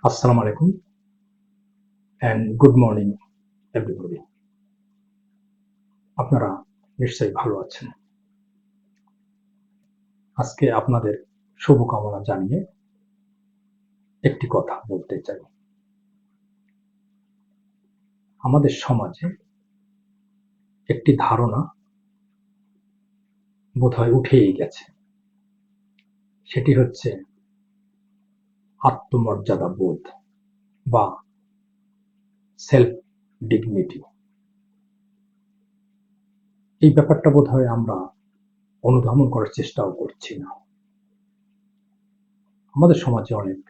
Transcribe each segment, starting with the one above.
আসসালামু আলাইকুম and good morning everybody. আপনারা নিশ্চয়ই ভালো আছেন। আজকে আপনাদের শুভকামনা জানিয়ে একটি কথা বলতে চাই। আমাদের সমাজে একটি ধারণা বোধহয় উঠেই গেছে, সেটি হচ্ছে আত্মমর্যাদা বোধ বা সেলফ ডিগনিটি। এই ব্যাপারটা বোধহয় আমরা অনুধাবন করার চেষ্টাও করছি না। আমাদের সমাজে অনেক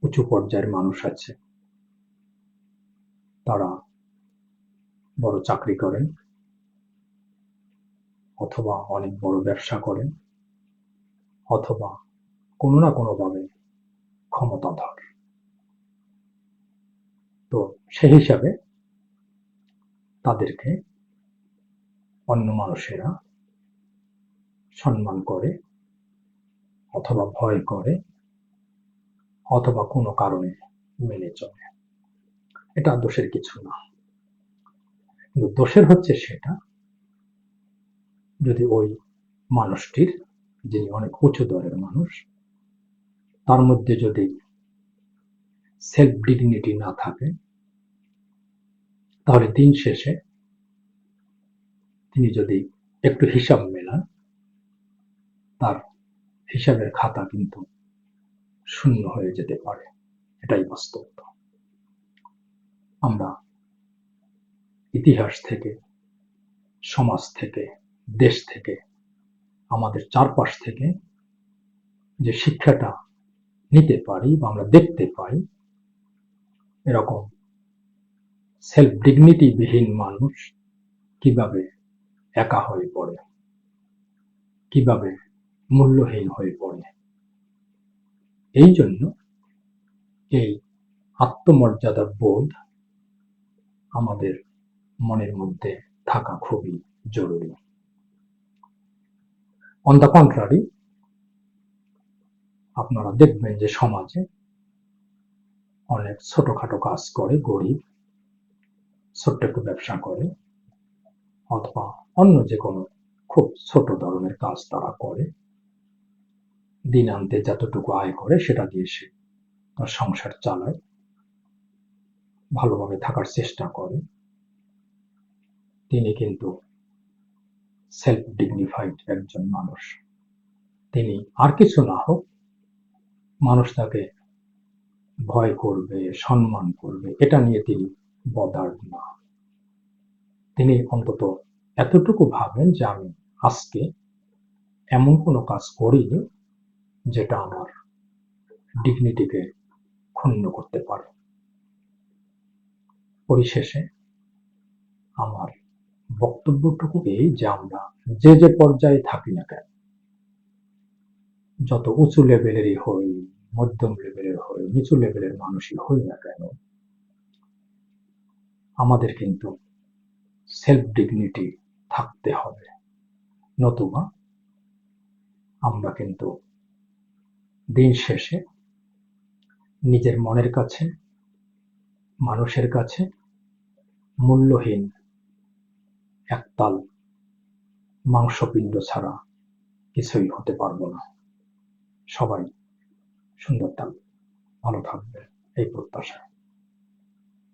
উঁচু পর্যায়ের মানুষ আছে, তারা বড় চাকরি করেন অথবা অনেক বড় ব্যবসা করেন অথবা কোনো না কোনোভাবে ক্ষমতাধর। তো সেই হিসাবে তাদেরকে অন্য মানুষেরা সম্মান করে অথবা ভয় করে অথবা কোনো কারণে মেনে চলে। এটা দোষের কিছু না, কিন্তু দোষের হচ্ছে সেটা যদি ওই মানুষটির, যিনি অনেক উঁচু দরের মানুষ, তার মধ্যে যদি সেলফ ডিগনিটি না থাকে, তাহলে দিন শেষে তিনি যদি একটু হিসাব মেলান, তার হিসাবের খাতা কিন্তু শূন্য হয়ে যেতে পারে। এটাই বাস্তবতা। আমরা ইতিহাস থেকে, সমাজ থেকে, দেশ থেকে, আমাদের চারপাশ থেকে যে শিক্ষাটা নিতে পারি বা আমরা দেখতে পাই, এরকম সেলফ ডিগনিটি বিহীন মানুষ কিভাবে একা হয়ে পড়ে, কিভাবে মূল্যহীন হয়ে পড়ে। এই জন্য এই আত্মমর্যাদার বোধ আমাদের মনের মধ্যে থাকা খুবই জরুরি। অন দ্য কন্ট্রারি, আপনারা দেখবেন যে সমাজে অনেক ছোটখাটো কাজ করে গরিব, ছোট্ট একটু ব্যবসা করে অথবা অন্য যে কোনো খুব ছোট ধরনের কাজ তারা করে, দিন আনতে যতটুকু আয় করে সেটা দিয়ে সে তার সংসার চালায়, ভালোভাবে থাকার চেষ্টা করে। তিনি কিন্তু সেলফ ডিগনিফাইড একজন মানুষ। তিনি আর কিছু না হোক, মানুষ তাকে ভয় করবে, সম্মান করবে, এটা নিয়ে তিনি বদার্ড না। তিনি অন্তত এতটুকু ভাবেন যে আমি আজকে এমন কোনো কাজ করিনি যেটা আমার ডিগনিটিকে ক্ষুণ্ণ করতে পারে। পরিশেষে আমার বক্তব্যটুকু এই যে আমরা যে যে পর্যায়ে থাকি না কেন, যত উঁচু লেভেলেরই হই, মধ্যম লেভেলের হই, নিচু লেভেলের মানুষই হই না কেন, আমাদের কিন্তু সেলফ ডিগনিটি থাকতে হবে। নতুবা আমরা কিন্তু দিন শেষে নিজের মনের কাছে, মানুষের কাছে মূল্যহীন একতাল মাংসপিণ্ড ছাড়া কিছুই হতে পারবো না। সবাই সুন্দর থাকবে, ভালো থাকবে, এই প্রত্যাশা।